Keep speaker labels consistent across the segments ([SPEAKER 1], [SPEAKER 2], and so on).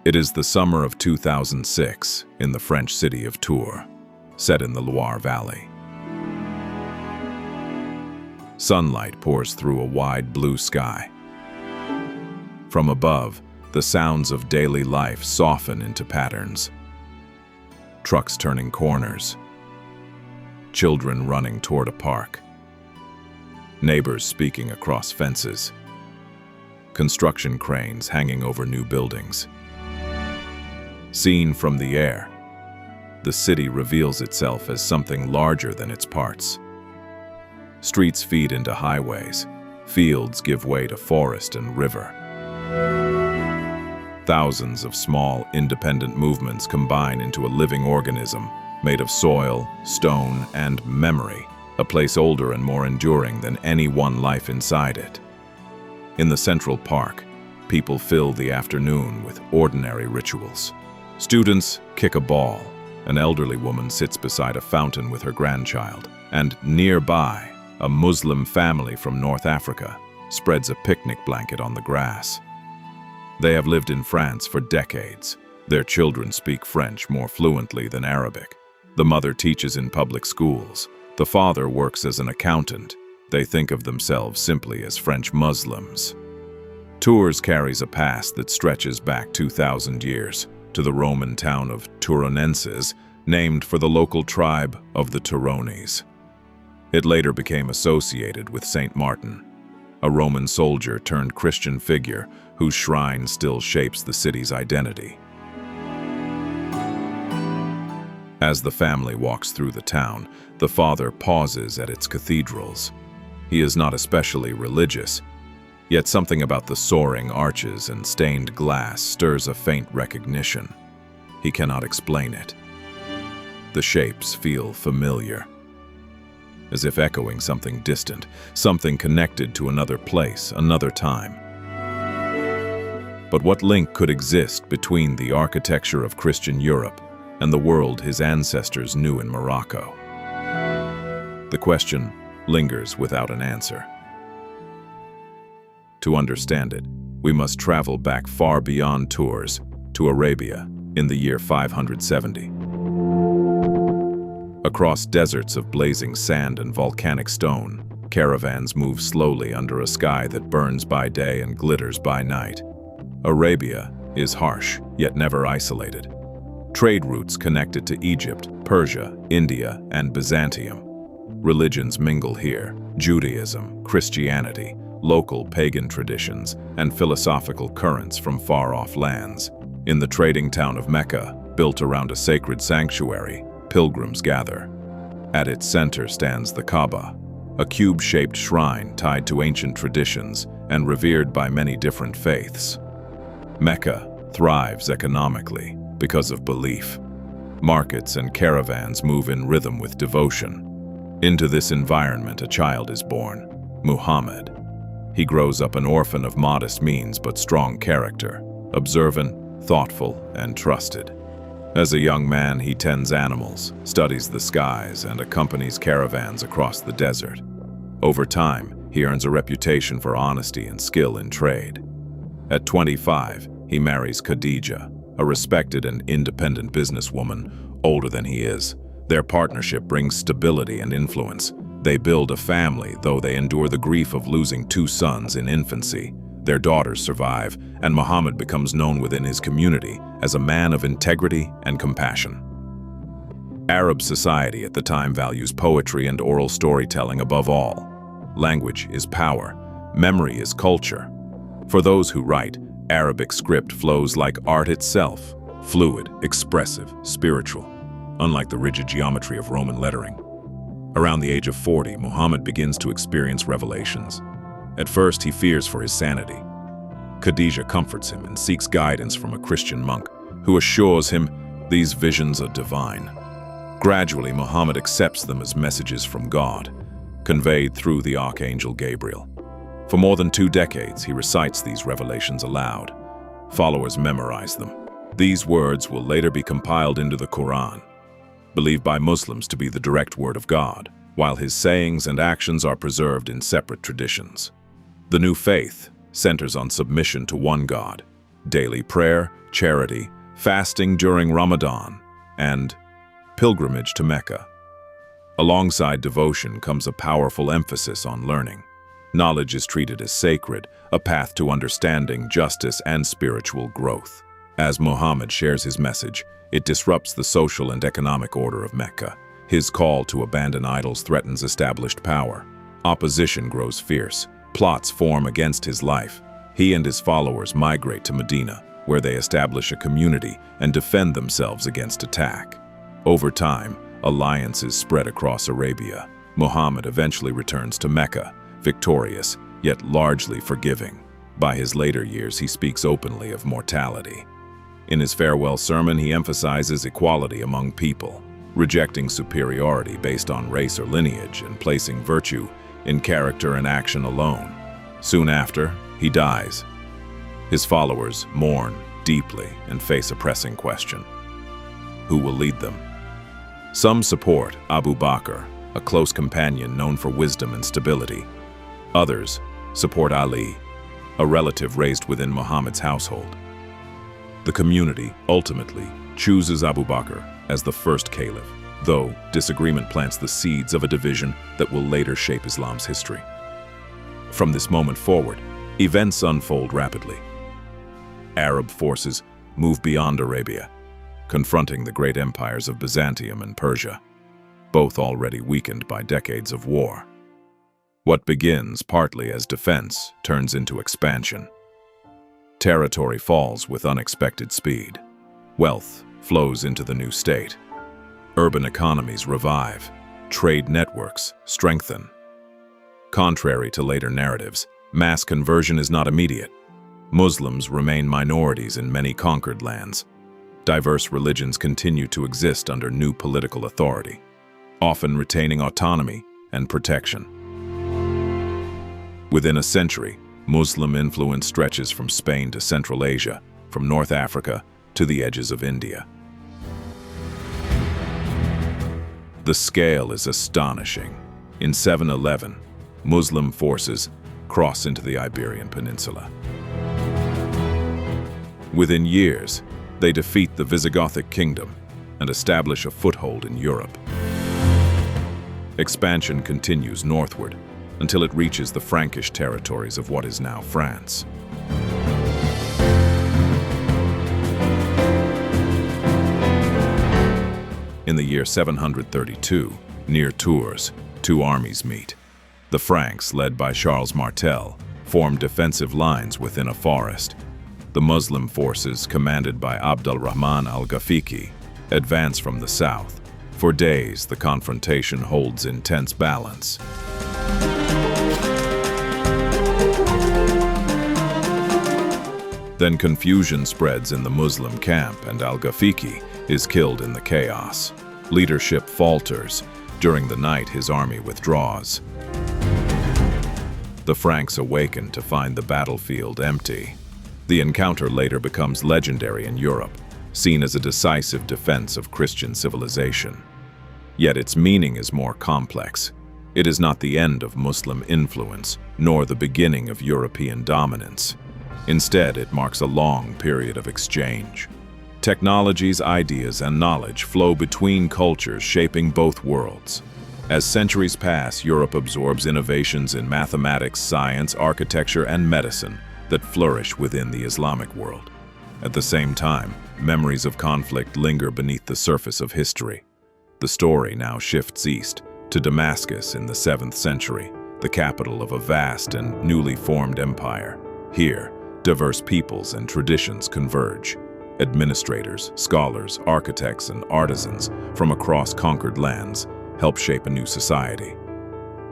[SPEAKER 1] It is the summer of 2006 in the French city of Tours, set in the Loire Valley. Sunlight pours through a wide blue sky. From above, the sounds of daily life soften into patterns. Trucks turning corners, children running toward a park, neighbors speaking across fences, construction cranes hanging over new buildings. Seen from the air, the city reveals itself as something larger than its parts. Streets feed into highways, fields give way to forest and river. Thousands of small, independent movements combine into a living organism made of soil, stone, and memory, a place older and more enduring than any one life inside it. In the Central Park, people fill the afternoon with ordinary rituals. Students kick a ball, an elderly woman sits beside a fountain with her grandchild, and nearby, a Muslim family from North Africa spreads a picnic blanket on the grass. They have lived in France for decades. Their children speak French more fluently than Arabic. The mother teaches in public schools. The father works as an accountant. They think of themselves simply as French Muslims. Tours carries a past that stretches back 2,000 years to the Roman town of Turonenses, named for the local tribe of the Turones. It later became associated with Saint Martin, a Roman soldier turned Christian figure whose shrine still shapes the city's identity. As the family walks through the town, the father pauses at its cathedrals. He is not especially religious, yet something about the soaring arches and stained glass stirs a faint recognition. He cannot explain it. The shapes feel familiar, as if echoing something distant, something connected to another place, another time. But what link could exist between the architecture of Christian Europe and the world his ancestors knew in Morocco? The question lingers without an answer. To understand it, we must travel back far beyond Tours to Arabia in the year 570. Across deserts of blazing sand and volcanic stone, caravans move slowly under a sky that burns by day and glitters by night. Arabia is harsh, yet never isolated. Trade routes connect it to Egypt, Persia, India, and Byzantium. Religions mingle here: Judaism, Christianity, local pagan traditions, and philosophical currents from far-off lands. In the trading town of Mecca, built around a sacred sanctuary, pilgrims gather. At its center stands the Kaaba, a cube-shaped shrine tied to ancient traditions and revered by many different faiths. Mecca thrives economically because of belief. Markets and caravans move in rhythm with devotion. Into this environment, a child is born, Muhammad. He grows up an orphan of modest means but strong character, observant, thoughtful, and trusted. As a young man, he tends animals, studies the skies, and accompanies caravans across the desert. Over time, he earns a reputation for honesty and skill in trade. At 25, he marries Khadija, a respected and independent businesswoman, older than he is. Their partnership brings stability and influence. They build a family, though they endure the grief of losing 2 sons in infancy. Their daughters survive, and Muhammad becomes known within his community as a man of integrity and compassion. Arab society at the time values poetry and oral storytelling above all. Language is power. Memory is culture. For those who write, Arabic script flows like art itself, fluid, expressive, spiritual, unlike the rigid geometry of Roman lettering. Around the age of 40, Muhammad begins to experience revelations. At first, he fears for his sanity. Khadija comforts him and seeks guidance from a Christian monk, who assures him these visions are divine. Gradually, Muhammad accepts them as messages from God, conveyed through the Archangel Gabriel. For more than 2 decades, he recites these revelations aloud. Followers memorize them. These words will later be compiled into the Quran, believed by Muslims to be the direct word of God, while his sayings and actions are preserved in separate traditions. The new faith centers on submission to one God, daily prayer, charity, fasting during Ramadan, and pilgrimage to Mecca. Alongside devotion comes a powerful emphasis on learning. Knowledge is treated as sacred, a path to understanding, justice, and spiritual growth. As Muhammad shares his message, it disrupts the social and economic order of Mecca. His call to abandon idols threatens established power. Opposition grows fierce. Plots form against his life. He and his followers migrate to Medina, where they establish a community and defend themselves against attack. Over time, alliances spread across Arabia. Muhammad eventually returns to Mecca, victorious, yet largely forgiving. By his later years, he speaks openly of mortality. In his farewell sermon, he emphasizes equality among people, rejecting superiority based on race or lineage and placing virtue in character and action alone. Soon after, he dies. His followers mourn deeply and face a pressing question: who will lead them? Some support Abu Bakr, a close companion known for wisdom and stability. Others support Ali, a relative raised within Muhammad's household. The community ultimately chooses Abu Bakr as the first caliph, though disagreement plants the seeds of a division that will later shape Islam's history. From this moment forward, events unfold rapidly. Arab forces move beyond Arabia, confronting the great empires of Byzantium and Persia, both already weakened by decades of war. What begins partly as defense turns into expansion. Territory falls with unexpected speed. Wealth flows into the new state. Urban economies revive. Trade networks strengthen. Contrary to later narratives, mass conversion is not immediate. Muslims remain minorities in many conquered lands. Diverse religions continue to exist under new political authority, often retaining autonomy and protection. Within a century, Muslim influence stretches from Spain to Central Asia, from North Africa to the edges of India. The scale is astonishing. In 711, Muslim forces cross into the Iberian Peninsula. Within years, they defeat the Visigothic kingdom and establish a foothold in Europe. Expansion continues northward until it reaches the Frankish territories of what is now France. In the year 732, near Tours, two armies meet. The Franks, led by Charles Martel, form defensive lines within a forest. The Muslim forces, commanded by Abd al-Rahman al-Ghafiqi, advance from the south. For days, the confrontation holds intense balance. Then confusion spreads in the Muslim camp and al-Ghafiqi is killed in the chaos. Leadership falters. During the night, his army withdraws. The Franks awaken to find the battlefield empty. The encounter later becomes legendary in Europe, seen as a decisive defense of Christian civilization. Yet its meaning is more complex. It is not the end of Muslim influence, nor the beginning of European dominance. Instead, it marks a long period of exchange. Technologies, ideas, and knowledge flow between cultures, shaping both worlds. As centuries pass, Europe absorbs innovations in mathematics, science, architecture, and medicine that flourish within the Islamic world. At the same time, memories of conflict linger beneath the surface of history. The story now shifts east to Damascus in the 7th century, the capital of a vast and newly formed empire. Here, diverse peoples and traditions converge. Administrators, scholars, architects, and artisans from across conquered lands help shape a new society.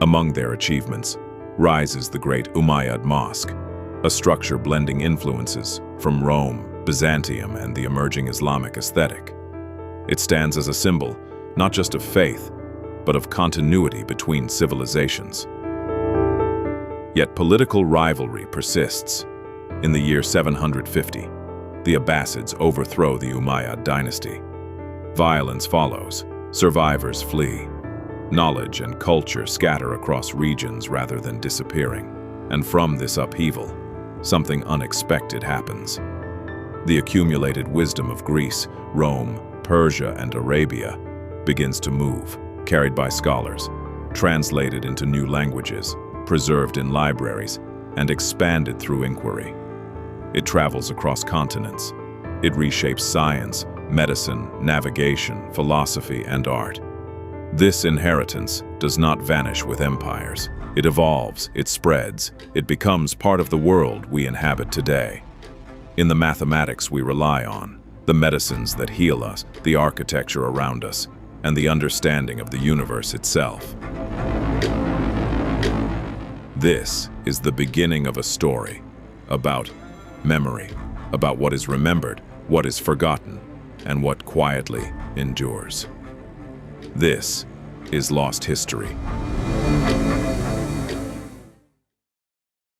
[SPEAKER 1] Among their achievements rises the great Umayyad Mosque, a structure blending influences from Rome, Byzantium, and the emerging Islamic aesthetic. It stands as a symbol not just of faith, but of continuity between civilizations. Yet political rivalry persists. In the year 750, the Abbasids overthrow the Umayyad dynasty. Violence follows. Survivors flee. Knowledge and culture scatter across regions rather than disappearing. And from this upheaval, something unexpected happens. The accumulated wisdom of Greece, Rome, Persia, and Arabia begins to move, carried by scholars, translated into new languages, preserved in libraries, and expanded through inquiry. It travels across continents. It reshapes science, medicine, navigation, philosophy, and art. This inheritance does not vanish with empires. It evolves, it spreads, it becomes part of the world we inhabit today. In the mathematics we rely on, the medicines that heal us, the architecture around us, and the understanding of the universe itself. This is the beginning of a story about memory, about what is remembered, what is forgotten, and what quietly endures. This is Lost History.